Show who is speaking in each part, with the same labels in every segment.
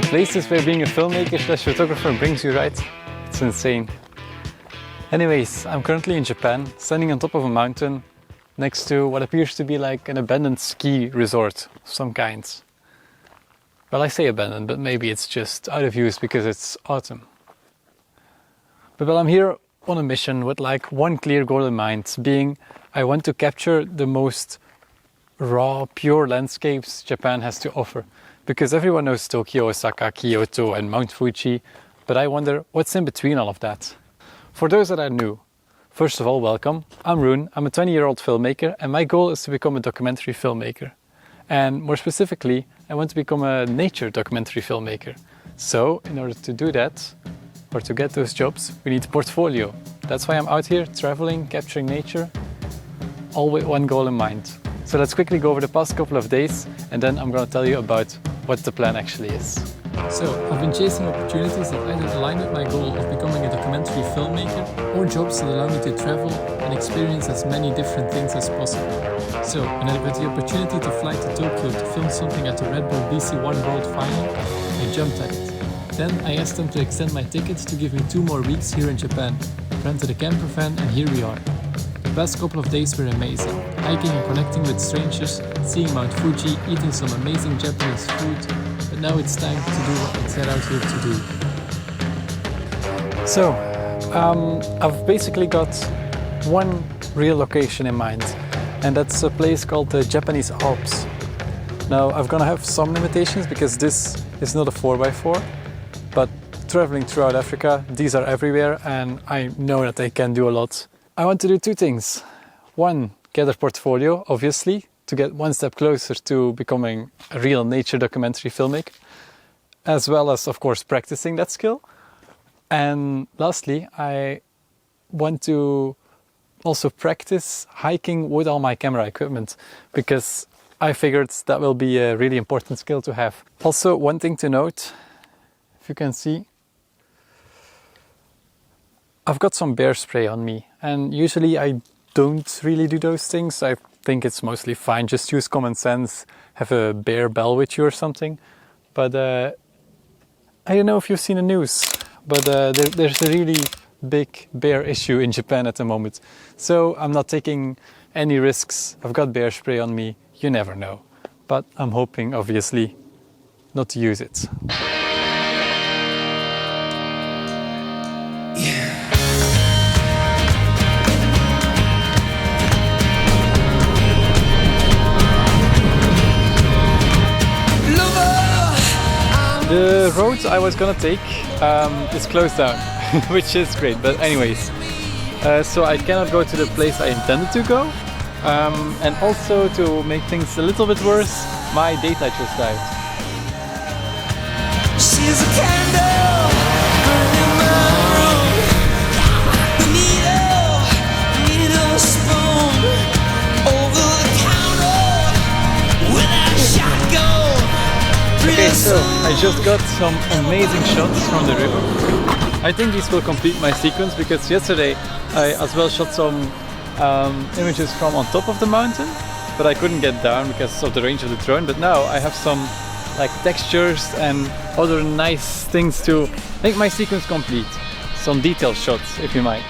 Speaker 1: places where being a filmmaker slash photographer brings you, right? It's insane. Anyways, I'm currently in Japan, standing on top of a mountain next to what appears to be like an abandoned ski resort of some kind. Well, I say abandoned, but maybe it's just out of use because it's autumn. But well, I'm here on a mission with like one clear goal in mind, being I want to capture the most raw, pure landscapes Japan has to offer. Because everyone knows Tokyo, Osaka, Kyoto and Mount Fuji, but I wonder what's in between all of that. For those that are new, first of all, welcome. I'm Rune, I'm a 20-year-old filmmaker and my goal is to become a documentary filmmaker. And more specifically, I want to become a nature documentary filmmaker. So, in order to do that, or to get those jobs, we need a portfolio. That's why I'm out here traveling, capturing nature, all with one goal in mind. So let's quickly go over the past couple of days and then I'm going to tell you about what the plan actually is. So, I've been chasing opportunities that either align with my goal of becoming a documentary filmmaker or jobs that allow me to travel and experience as many different things as possible. So, when I got the opportunity to fly to Tokyo to film something at the Redbull BCONE World final, I jumped at it. Then I asked them to extend my tickets to give me 2 more weeks here in Japan, rented a campervan and here we are. The past couple of days were amazing, hiking and connecting with strangers, seeing Mount Fuji, eating some amazing Japanese food, but now it's time to do what I set out here to do. So, I've basically got one real location in mind, and that's a place called the Japanese Alps. Now, I'm gonna have some limitations because this is not a 4x4, but traveling throughout Africa, these are everywhere and I know that they can do a lot. I want to do 2 things. One, get a portfolio, obviously, to get one step closer to becoming a real nature documentary filmmaker, as well as, of course, practicing that skill. And lastly, I want to also practice hiking with all my camera equipment, because I figured that will be a really important skill to have. Also, one thing to note, if you can see, I've got some bear spray on me, and usually I don't really do those things. I think it's mostly fine, just use common sense, have a bear bell with you or something. But I don't know if you've seen the news, but there's a really big bear issue in Japan at the moment. So I'm not taking any risks. I've got bear spray on me, you never know. But I'm hoping, obviously, not to use it. The road I was gonna take is closed down, which is great, but anyways. So I cannot go to the place I intended to go. And also, to make things a little bit worse, my data just died. She's a candle burning my room. The needle spoon over the counter with a shotgun. Okay, so I just got some amazing shots from the river. I think these will complete my sequence because yesterday I as well shot some images from on top of the mountain, but I couldn't get down because of the range of the drone. But now I have some like textures and other nice things to make my sequence complete. Some detailed shots, if you might.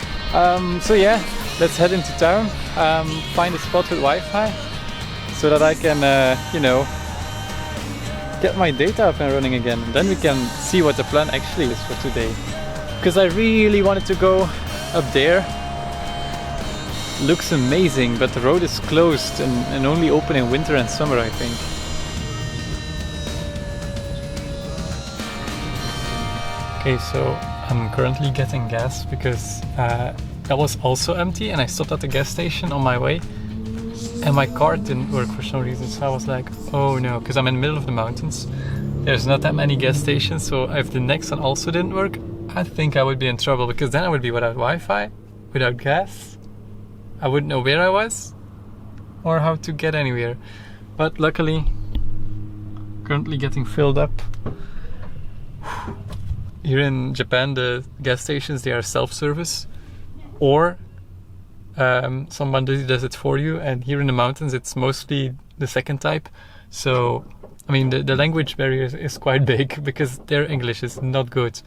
Speaker 1: So yeah, let's head into town, find a spot with Wi-Fi so that I can, you know, get my data up and running again, and then we can see what the plan actually is for today. Because I really wanted to go up there. Looks amazing, but the road is closed and only open in winter and summer, I think. Okay, so I'm currently getting gas because that was also empty and I stopped at the gas station on my way. And my car didn't work for some reason, so I was like, oh no, because I'm in the middle of the mountains. There's not that many gas stations, so if the next one also didn't work, I think I would be in trouble, because then I would be without Wi-Fi, without gas. I wouldn't know where I was, or how to get anywhere. But luckily, currently getting filled up. Here in Japan, the gas stations, they are self-service, or someone does it for you, and here in the mountains it's mostly the second type, so I mean, the language barrier is quite big because their English is not good.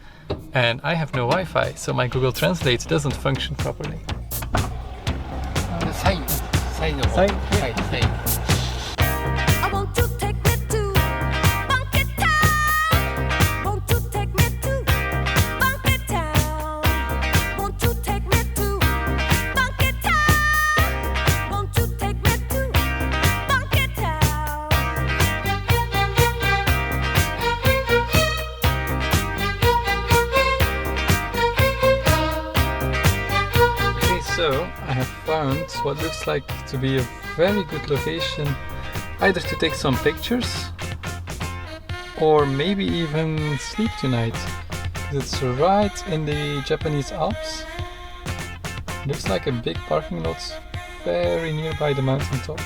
Speaker 1: And I have no Wi-Fi, so my Google Translate doesn't function properly. So I have found what looks like to be a very good location, either to take some pictures or maybe even sleep tonight. It's right in the Japanese Alps. Looks like a big parking lot very nearby the mountain top.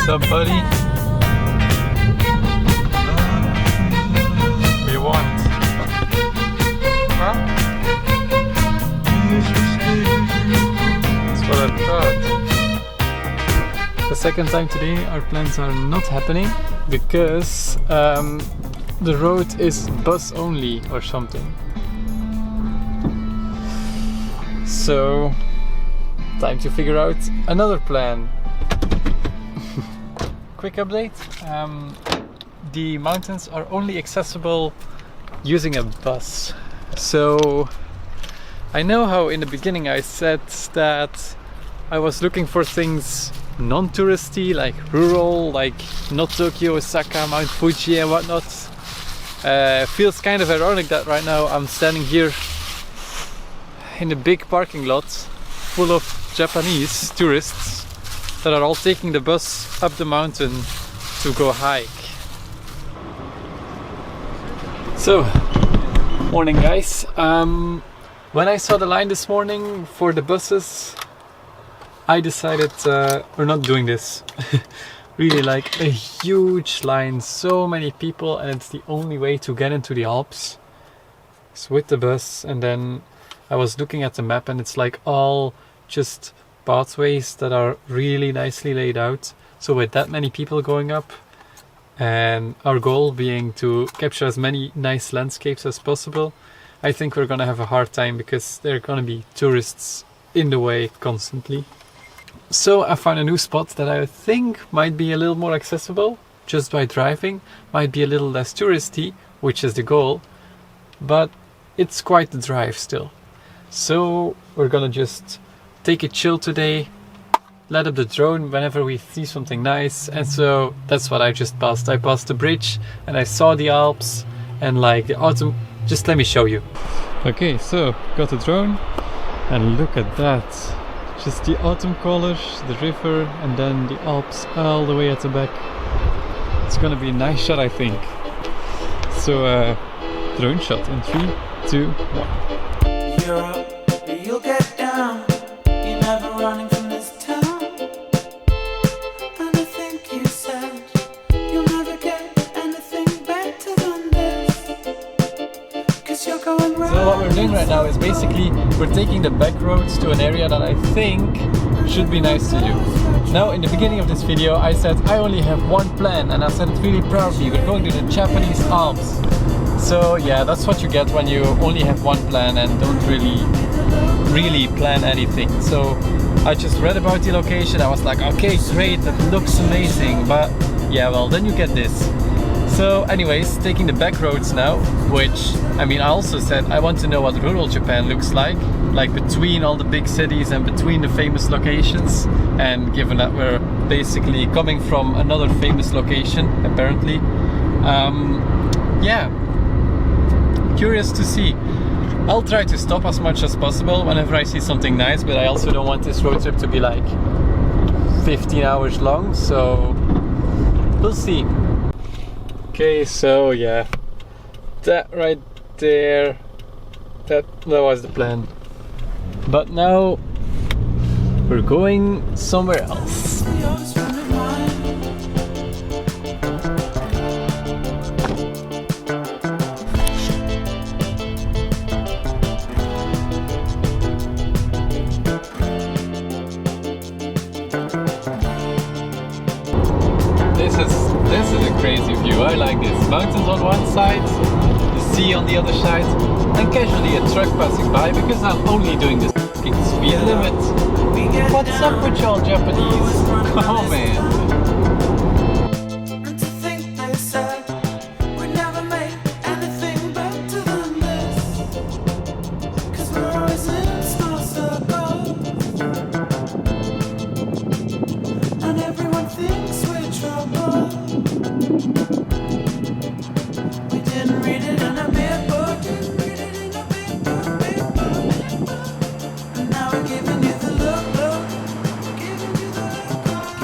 Speaker 1: What's up, buddy? We want. Huh? That's what I thought. The second time today our plans are not happening because the road is bus only or something. So time to figure out another plan. Quick update, the mountains are only accessible using a bus. So I know how in the beginning I said that I was looking for things non-touristy, like rural, like not Tokyo, Osaka, Mount Fuji and whatnot. Feels kind of ironic that right now I'm standing here in a big parking lot full of Japanese tourists that are all taking the bus up the mountain to go hike. So, morning guys. When I saw the line this morning for the buses, I decided we're not doing this. Really like a huge line, so many people, and it's the only way to get into the Alps. It's with the bus, and then I was looking at the map and it's like all just pathways that are really nicely laid out. So with that many people going up and our goal being to capture as many nice landscapes as possible, I think we're gonna have a hard time because there are gonna be tourists in the way constantly. So I found a new spot that I think might be a little more accessible just by driving, might be a little less touristy, which is the goal, but it's quite the drive still. So we're gonna just take it chill today, let up the drone whenever we see something nice, and so that's what I just passed. I passed the bridge and I saw the Alps and like the autumn. Just let me show you. Okay, so got the drone and look at that. Just the autumn colors, the river, and then the Alps all the way at the back. It's gonna be a nice shot, I think. So drone shot in 3, 2, 1.
Speaker 2: Europe, you'll get down. You're never running from this town. And I think you said you'll never get anything better than this. 'Cause you're going round.
Speaker 1: So what we're doing right now is basically we're taking the back roads to an area that I think should be nice to do. Now in the beginning of this video I said I only have one plan, and I said it really proudly. We're going to the Japanese Alps. So yeah, that's what you get when you only have one plan and don't really plan anything. So I just read about the location. I was like, okay, great, that looks amazing, but yeah, well, then you get this. So anyways, taking the back roads now, which, I mean, I also said I want to know what rural Japan looks like between all the big cities and between the famous locations. And given that we're basically coming from another famous location, apparently, yeah, curious to see. I'll try to stop as much as possible whenever I see something nice, but I also don't want this road trip to be like 15 hours long, so we'll see. Okay, so yeah, that right there, that was the plan. But now we're going somewhere else.
Speaker 2: You're just running wild.
Speaker 1: this is a crazy view. I like this. Mountains on one side, the sea on the other side, and casually a truck passing by because I'm only doing this fucking speed limit. What's up with y'all Japanese? Oh man.
Speaker 2: And to think they said we never made anything better than this. 'Cause we're always in small circles, and everyone thinks we're trouble. We didn't read it in a big book, and now we're giving you the look, giving you the look.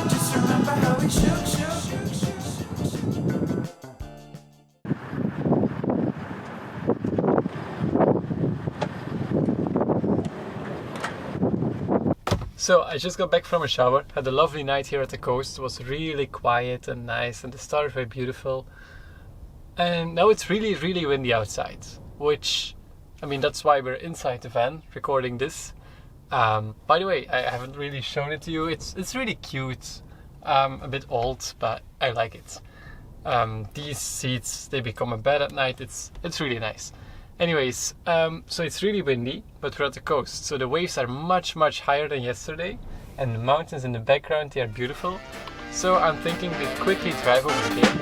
Speaker 2: And just remember how we shook.
Speaker 1: So I just got back from a shower, had a lovely night here at the coast. It was really quiet and nice and the stars were beautiful. And now it's really, really windy outside, which, I mean, that's why we're inside the van recording this. By the way, I haven't really shown it to you. It's really cute, a bit old, but I like it. These seats, they become a bed at night. It's really nice. Anyways, so it's really windy, but we're at the coast, so the waves are much, much higher than yesterday, and the mountains in the background, they are beautiful. So I'm thinking we quickly drive over here.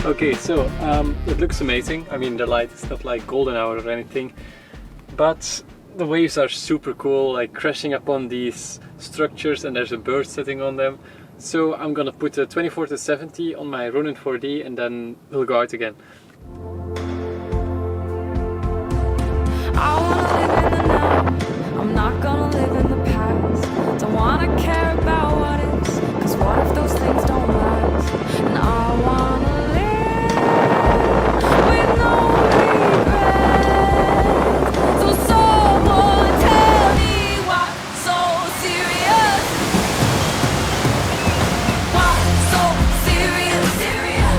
Speaker 1: Okay, so it looks amazing. I mean, the light is not like golden hour or anything, but the waves are super cool, like crashing upon these structures, and there's a bird sitting on them. So I'm gonna put a 24-70 on my Ronin 4D and then we'll go out again.
Speaker 3: I wanna live in the now. I'm not gonna live in the past. Don't wanna care about what is, 'cause what if those things don't last? And I wanna with no regrets. So someone tell me why so serious? Why so serious?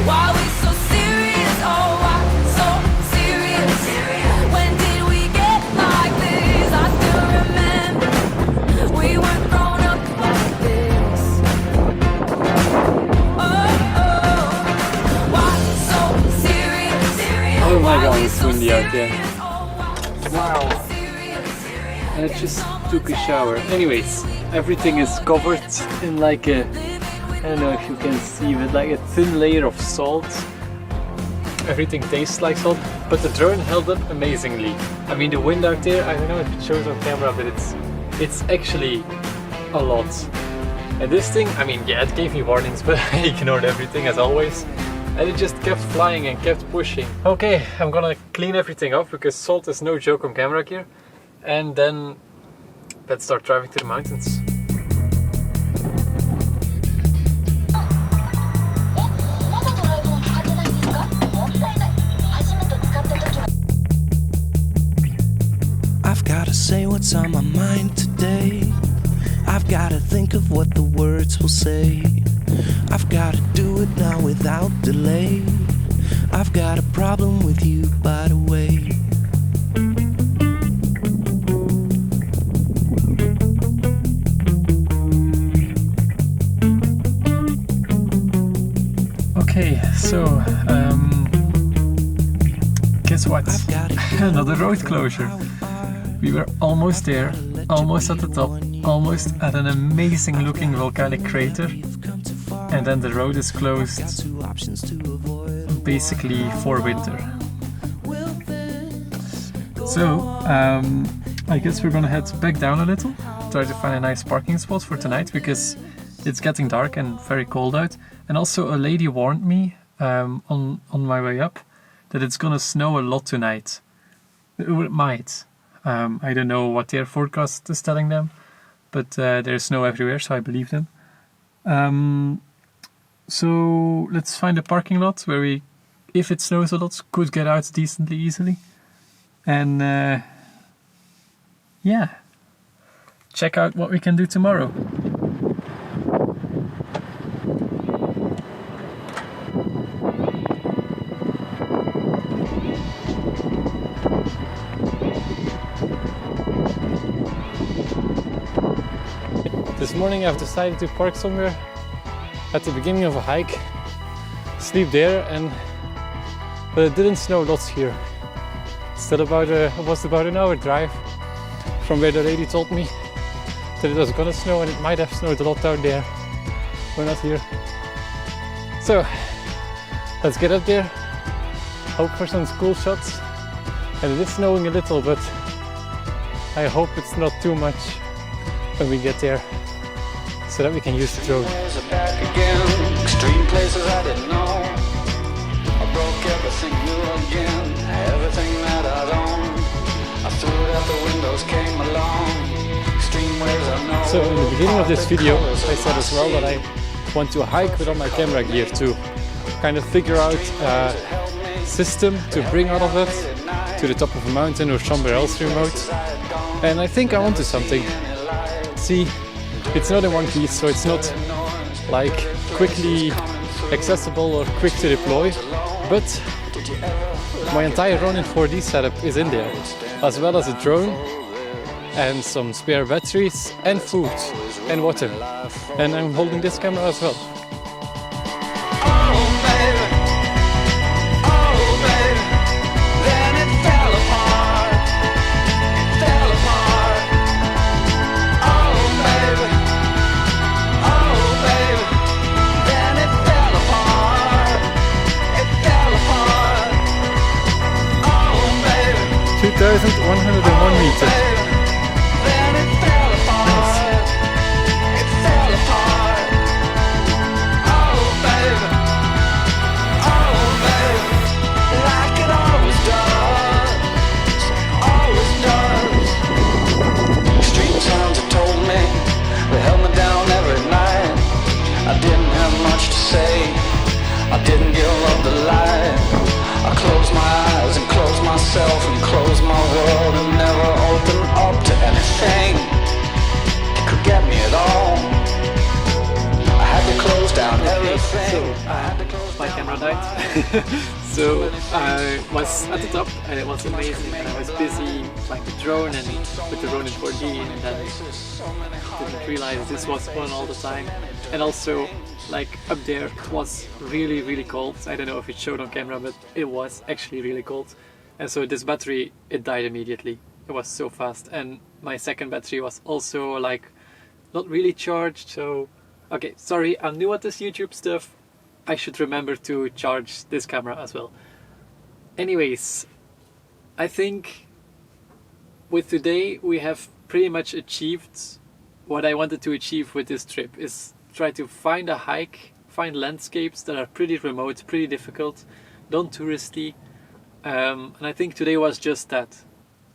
Speaker 3: Why we so serious? Oh, why so serious? When did we get like this? I still remember we weren't grown up like this.
Speaker 1: Oh my god, it's windy out there. Wow. I just took a shower. Anyways, everything is covered in like a, I don't know if you can see, but like a thin layer of salt. Everything tastes like salt, but the drone held up amazingly. I mean, the wind out there, I don't know if it shows on camera, but it's actually a lot. And this thing, I mean, yeah, it gave me warnings, but I ignored everything as always. And it just kept flying and kept pushing. Okay, I'm gonna clean everything off because salt is no joke on camera gear. And then let's start driving to the mountains.
Speaker 4: I've gotta say what's on my mind today. I've gotta think of what the words will say. I've gotta do it now without delay. I've got a problem with you, by the way.
Speaker 1: Okay, so guess what? Another road closure. We were almost there, almost at the top, almost at an amazing looking volcanic crater, and then the road is closed basically for winter. So I guess we're gonna head back down a little, try to find a nice parking spot for tonight because it's getting dark and very cold out. And also a lady warned me on my way up that it's gonna snow a lot tonight. It might. I don't know what their forecast is telling them, but there's snow everywhere, so I believe them. So let's find a parking lot where we, if it snows a lot, could get out decently easily. And yeah, check out what we can do tomorrow. This morning I've decided to park somewhere at the beginning of a hike, sleep there, but it didn't snow lots here. Still it was about an hour drive from where the lady told me that it was gonna snow, and it might have snowed a lot down there. We're not here. So let's get up there, hope for some cool shots. And it is snowing a little, but I hope it's not too much when we get there, so that we can use the drone.
Speaker 2: Back again, extreme places I didn't know. I broke everything new again, everything that I'd owned. I threw it out the windows, came along. Extreme ways I know.
Speaker 1: So in the beginning of this video, I said as well that I want to hike with all my camera gear to kind of figure out a system to bring all of it to the top of a mountain or somewhere else remote. And I think I wanted something. See, it's not in one piece, so it's not like quickly accessible or quick to deploy, but my entire Ronin 4D setup is in there, as well as a drone and some spare batteries and food and water. And I'm holding this camera as well. meters.
Speaker 2: I didn't give up the light. I closed my eyes and closed myself and closed my world and never opened up to anything that could get me at all. I had to close down everything.
Speaker 1: My camera died. So I was at the top and it was amazing, and I was busy flying the drone and with the Ronin 4D, and then didn't realize this was on all the time. And also, like, up there it was really cold. I don't know if it showed on camera, but it was actually really cold. And so this battery, it died immediately. It was so fast. And my second battery was also like not really charged. So okay, sorry, I'm new at this YouTube stuff. I should remember to charge this camera as well. Anyways, I think with today we have pretty much achieved what I wanted to achieve with this trip, is try to find a hike, find landscapes that are pretty remote, pretty difficult, don't touristy, and I think today was just that.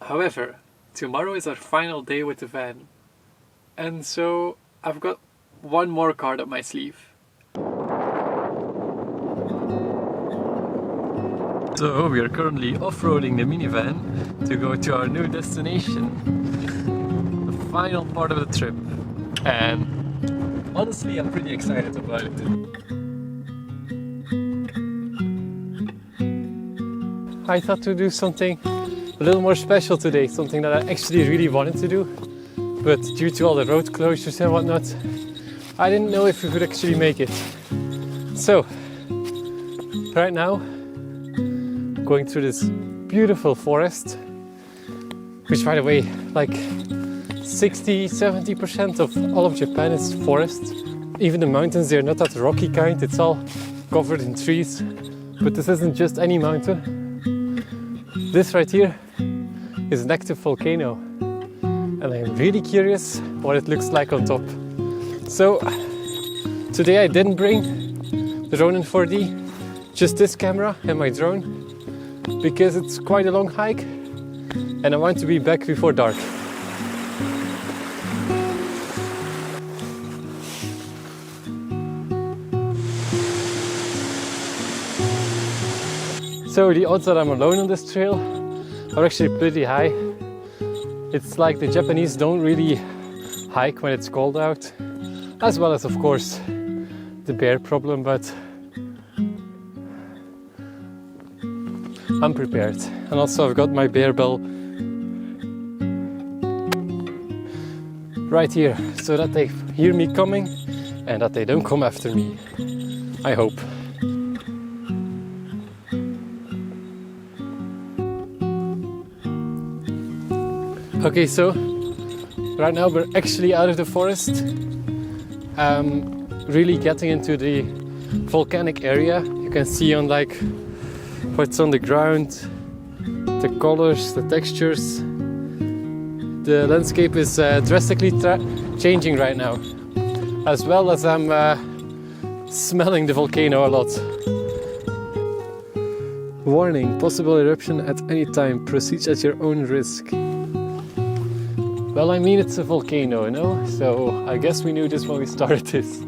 Speaker 1: However, tomorrow is our final day with the van, and so I've got one more card up my sleeve. So we are currently off-roading the minivan to go to our new destination, the final part of the trip, and honestly, I'm pretty excited about it. I thought to do something a little more special today, something that I actually really wanted to do, but due to all the road closures and whatnot, I didn't know if we could actually make it. So, right now, going through this beautiful forest, which, by the way, like 60-70% of all of Japan is forest. Even the mountains, they're not that rocky kind, it's all covered in trees. But this isn't just any mountain. This right here is an active volcano, and I'm really curious what it looks like on top. So today I didn't bring the Ronin 4D, just this camera and my drone, because it's quite a long hike and I want to be back before dark. So the odds that I'm alone on this trail are actually pretty high. It's like the Japanese don't really hike when it's cold out, as well as of course the bear problem, but I'm prepared. And also I've got my bear bell right here so that they hear me coming and that they don't come after me. I hope. Okay, so right now we're actually out of the forest, really getting into the volcanic area. You can see on like what's on the ground, the colors, the textures. The landscape is drastically changing right now, as well as I'm smelling the volcano a lot. Warning, possible eruption at any time, proceed at your own risk. Well, I mean, it's a volcano, you know, so I guess we knew this when we started this.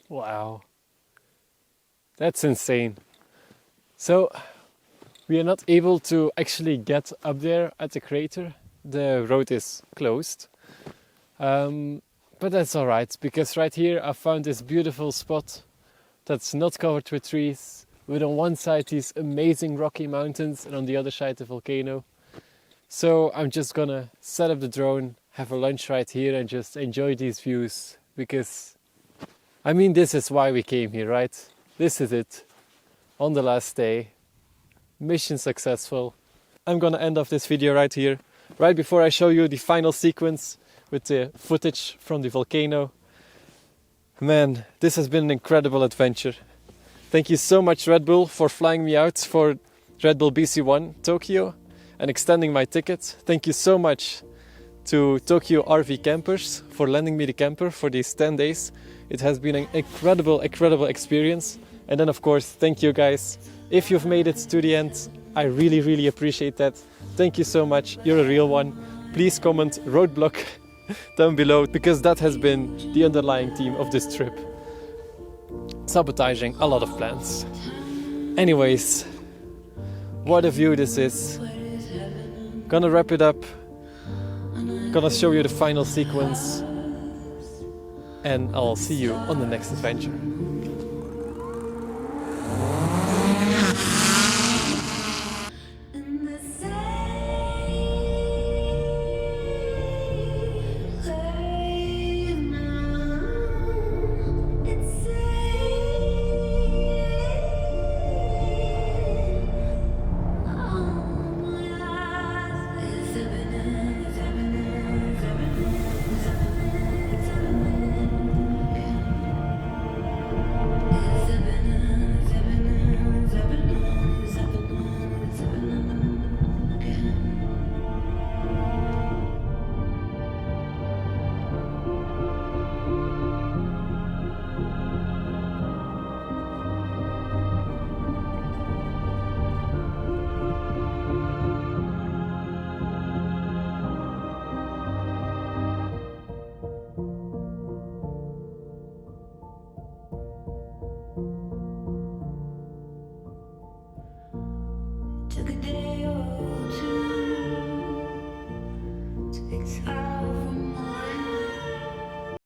Speaker 1: Wow, that's insane. So, we are not able to actually get up there at the crater. The road is closed. But that's alright, because right here I found this beautiful spot that's not covered with trees, with on one side these amazing rocky mountains and on the other side the volcano. So I'm just gonna set up the drone, have a lunch right here and just enjoy these views, because I mean, this is why we came here, right? This is it. On the last day. Mission successful. I'm gonna end off this video right here, right before I show you the final sequence with the footage from the volcano. Man, this has been an incredible adventure. Thank you so much, Red Bull, for flying me out for Redbull BCONE Tokyo and extending my ticket. Thank you so much to Tokyo RV Campers for lending me the camper for these 10 days. It has been an incredible experience. And then of course, thank you guys. If you've made it to the end, I really appreciate that. Thank you so much, you're a real one. Please comment roadblock down below, because that has been the underlying theme of this trip. Sabotaging a lot of plans. Anyways, what a view this is. Gonna wrap it up. Gonna show you the final sequence. And I'll see you on the next adventure.